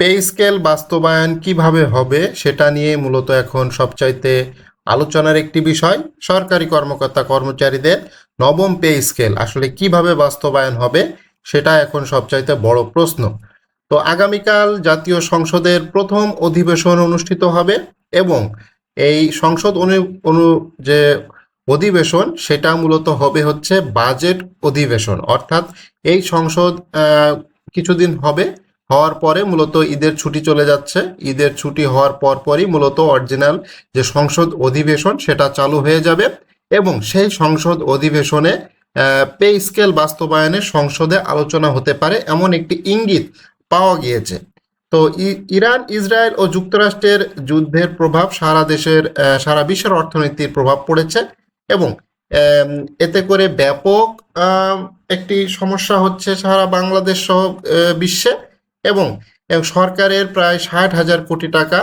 Pay scale বাস্তবায়ন কিভাবে হবে সেটা নিয়ে মূলত এখন সবচাইতে আলোচনার একটি বিষয়। সরকারি কর্মকর্তা কর্মচারীদের নবম পে স্কেল আসলে কিভাবে বাস্তবায়ন হবে সেটা এখন সবচাইতে বড় প্রশ্ন। তো আগামীকাল জাতীয় সংসদের প্রথম অধিবেশন অনুষ্ঠিত হবে এবং এই সংসদ অনু যে অধিবেশন সেটা মূলত হবে হচ্ছে বাজেট অধিবেশন, অর্থাৎ এই সংসদ কিছুদিন হওয়ার পরে মূলত ঈদের ছুটি চলে যাচ্ছে। ঈদের ছুটি হওয়ার পরই মূলত অরিজিনাল যে সংসদ অধিবেশন সেটা চালু হয়ে যাবে এবং সেই সংসদ অধিবেশনে পে স্কেল বাস্তবায়নে সংসদে আলোচনা হতে পারে এমন একটি ইঙ্গিত পাওয়া গিয়েছে। তো ইরান, ইসরায়েল ও যুক্তরাষ্ট্রের যুদ্ধের প্রভাব সারা বিশ্বের অর্থনীতির প্রভাব পড়েছে এবং এতে করে ব্যাপক একটি সমস্যা হচ্ছে সারা বাংলাদেশ সহ বিশ্বে এবং সরকারের প্রায় 60,000 কোটি টাকা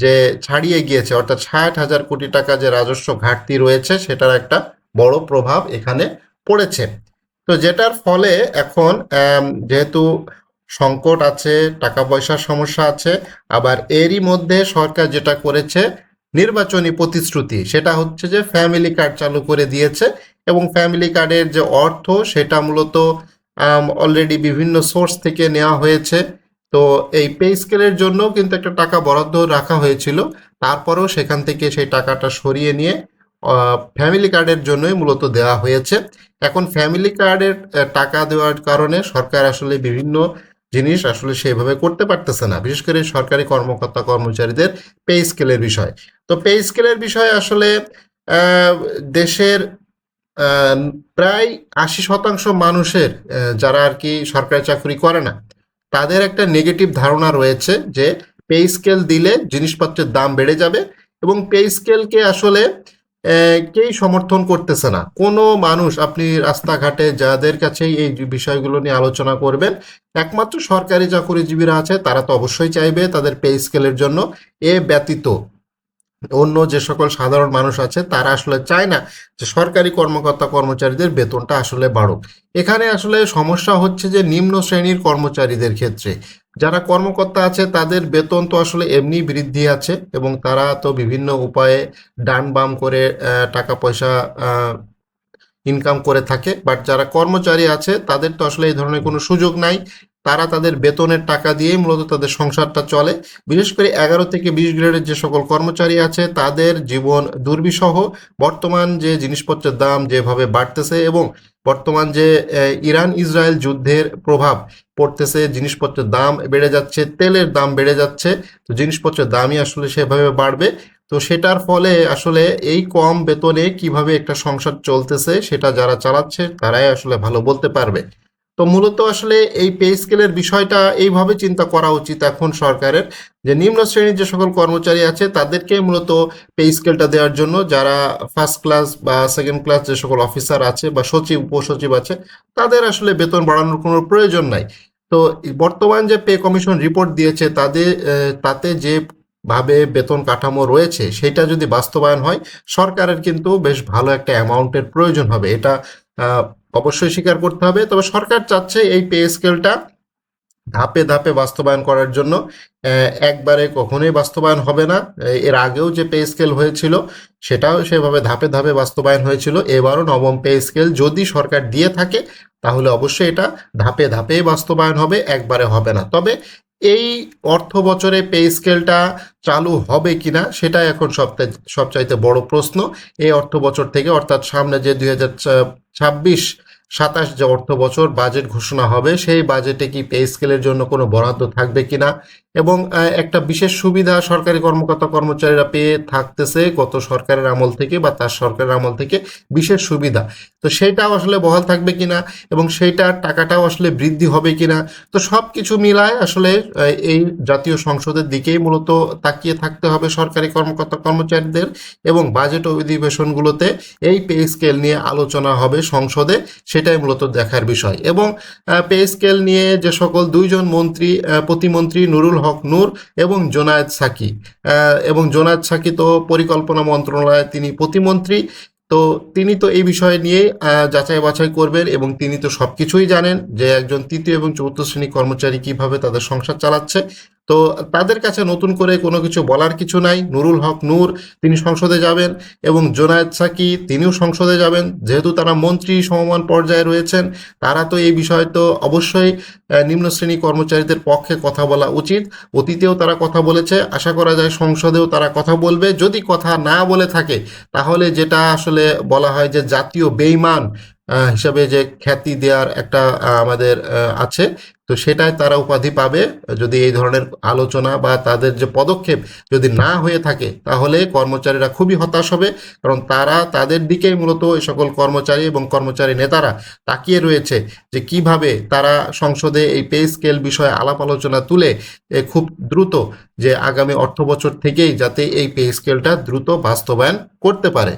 যে ছাড়িয়ে গিয়েছে, অর্থাৎ 60,000 কোটি টাকা যে রাজস্ব ঘাটতি রয়েছে সেটার একটা বড় প্রভাব এখানে পড়েছে। তো যেটার ফলে এখন যেহেতু সংকট আছে, টাকা পয়সার সমস্যা আছে, আবার এরই মধ্যে সরকার যেটা করেছে নির্বাচনী প্রতিশ্রুতি, সেটা হচ্ছে যে ফ্যামিলি কার্ড চালু করে দিয়েছে এবং ফ্যামিলি কার্ডের যে অর্থ সেটা মূলত অলরেডি বিভিন্ন সোর্স থেকে নেওয়া হয়েছে। তো এই পে স্কেলের জন্য কিন্তু একটা টাকা বরাদ্দ রাখা হয়েছিল, তারপরেও সেখান থেকে সেই টাকাটা সরিয়ে নিয়ে ফ্যামিলি কার্ডের জন্যই মূলত দেওয়া হয়েছে। এখন ফ্যামিলি কার্ডের টাকা দেওয়ার কারণে সরকার আসলে বিভিন্ন জিনিস আসলে সেভাবে করতে পারতেছে না, বিশেষ করে সরকারি কর্মকর্তা কর্মচারীদের পে স্কেলের বিষয়। তো পে স্কেলের বিষয়ে আসলে দেশের প্রায় 80% মানুষের যারা আর কি সরকারি চাকরি করে না তাদের একটা নেগেটিভ ধারণা রয়েছে যে পে স্কেল দিলে জিনিসপত্রের দাম বেড়ে যাবে এবং পে স্কেলকে আসলে কেই সমর্থন করতেছে না। কোনো মানুষ, আপনি রাস্তাঘাটে যাদের কাছেই এই বিষয়গুলো নিয়ে আলোচনা করবেন, একমাত্র সরকারি চাকরিজীবীরা আছে তারা তো অবশ্যই চাইবে তাদের পে স্কেলের জন্য। এ ব্যতীত অন্য যে সকল সাধারণ মানুষ আছে তারা আসলে চায় না যে সরকারি কর্মকর্তা কর্মচারীদের বেতনটা আসলে বাড়ুক। এখানে আসলে সমস্যা হচ্ছে যে নিম্ন শ্রেণীর কর্মচারীদের ক্ষেত্রে যারা কর্মকর্তা আছে তাদের বেতন তো আসলে এমনি বৃদ্ধি আছে এবং তারা তো বিভিন্ন উপায়ে ডান বাম করে টাকা পয়সা ইনকাম করে থাকে, বাট যারা কর্মচারী আছে তাদের তো আসলে এই ধরনের কোনো সুযোগ নাই। তারা তাদের বেতনের টাকা দিয়েই মূলত তাদের সংসারটা চলে। বিশেষ করে 11 থেকে 20 গ্রেডের যে সকল কর্মচারী আছে তাদের জীবন দুর্বিষহ। বর্তমান যে জিনিসপত্রের দাম যেভাবে বাড়তেছে এবং বর্তমান যে ইরান ইসরায়েল যুদ্ধের প্রভাব পড়তেছে, জিনিসপত্রের দাম বেড়ে যাচ্ছে, তেলের দাম বেড়ে যাচ্ছে, তো জিনিসপত্রের দামই আসলে সেভাবে বাড়বে। তো সেটার ফলে আসলে এই কম বেতনে কিভাবে একটা সংসার চলতেছে সেটা যারা চালাচ্ছে তারাই আসলে ভালো বলতে পারবে। তো মূলত আসলে এই পে স্কেলের বিষয়টা এইভাবে চিন্তা করা উচিত এখন সরকারের, যে নিম্ন শ্রেণীর যে সকল কর্মচারী আছে তাদেরকে মূলত পে স্কেলটা দেওয়ার জন্য, যারা ফার্স্ট ক্লাস বা সেকেন্ড ক্লাস যে সকল অফিসার আছে বা সচিব উপসচিব আছে তাদের আসলে বেতন বাড়ানোর কোনো প্রয়োজন নাই। তো বর্তমান যে পে কমিশন রিপোর্ট দিয়েছে তাতে যে ভাবে বেতন কাঠামো রয়েছে সেটা যদি বাস্তবায়ন হয় সরকারের কিন্তু বেশ ভালো একটা অ্যামাউন্টের প্রয়োজন হবে, এটা অবশ্যই স্বীকার করতে হবে। তবে সরকার চাচ্ছে এই পে স্কেলটা ধাপে ধাপে বাস্তবায়ন করার জন্য। একবারে কখনোই বাস্তবায়ন হবে না। এর আগেও যে পে স্কেল হয়েছিল সেটাও সেভাবে ধাপে ধাপে বাস্তবায়ন হয়েছিল। এবারও নবম পে স্কেল যদি সরকার দিয়ে থাকে তাহলে অবশ্যই এটা ধাপে ধাপে বাস্তবায়ন হবে, একবারে হবে না। তবে এই অর্থ বছরে পে স্কেলটা চালু হবে কিনা সেটাই এখন সবচাইতে বড় প্রশ্ন। এই অর্থ বছর থেকে, অর্থাৎ সামনে যে 2026-27 যে অর্থ বছর বাজেট ঘোষণা হবে সেই বাজেটে কি পে স্কেলের জন্য কোনো বরাদ্দ থাকবে কিনা এবং একটা বিশেষ সুবিধা সরকারি কর্মকর্তা কর্মচারীরা পেয়ে থাকতেছে গত সরকারের আমল থেকে বা তার সরকারের আমল থেকে বিশেষ সুবিধা, তো সেইটাও আসলে বহাল থাকবে কিনা এবং সেইটার টাকাটাও আসলে বৃদ্ধি হবে কিনা। তো সব কিছু মিলায় আসলে এই জাতীয় সংসদের দিকেই মূলত তাকিয়ে থাকতে হবে সরকারি কর্মকর্তা কর্মচারীদের এবং বাজেট অধিবেশনগুলোতে এই পে স্কেল নিয়ে আলোচনা হবে সংসদে, সেটাই মূলত দেখার বিষয়। এবং পে স্কেল নিয়ে যে সকল দুইজন মন্ত্রী, প্রতিমন্ত্রী নুরুল হক নূর এবং জোনায়েদ সাকি তো পরিকল্পনা মন্ত্রণালয়ে তিনি প্রতিমন্ত্রী, তো তিনি তো এই বিষয় নিয়ে যাচাই বাছাই করবেন এবং তিনি তো সব কিছুই জানেন যে একজন তৃতীয় এবং চতুর্থ শ্রেণী কর্মচারী কিভাবে তাদের সংসার চালাচ্ছে। তো তাদের কাছে নতুন করে কোনো কিছু বলার কিছু নাই। নুরুল হক নূর তিনি সংসদে যাবেন এবং জোনায়েদ সাকি তিনিও সংসদে যাবেন। যেহেতু তারা মন্ত্রী সমমান পর্যায়ে রয়েছেন, তারা তো এই বিষয়ে তো অবশ্যই নিম্ন শ্রেণী কর্মচারীদের পক্ষে কথা বলা উচিত। অতীতেও তারা কথা বলেছে, আশা করা যায় সংসদেও তারা কথা বলবে। যদি কথা না বলে থাকে তাহলে যেটা আসলে বলা হয় যে জাতীয় বেঈমান হিসাবে যে খ্যাতি দেওয়ার একটা আমাদের আছে, তো সেটাই তারা উপাধি পাবে। যদি এই ধরনের আলোচনা বা তাদের যে পদক্ষেপ যদি না হয়ে থাকে তাহলে কর্মচারীরা খুবই হতাশ হবে, কারণ তারা তাদের দিকেই মূলত এই সকল কর্মচারী এবং কর্মচারী নেতারা তাকিয়ে রয়েছে যে কিভাবে তারা সংসদে এই পে স্কেল বিষয়ে আলাপ আলোচনা তুলে খুব দ্রুত যে আগামী অর্থবছর থেকেই যাতে এই পে স্কেলটা দ্রুত বাস্তবায়ন করতে পারে।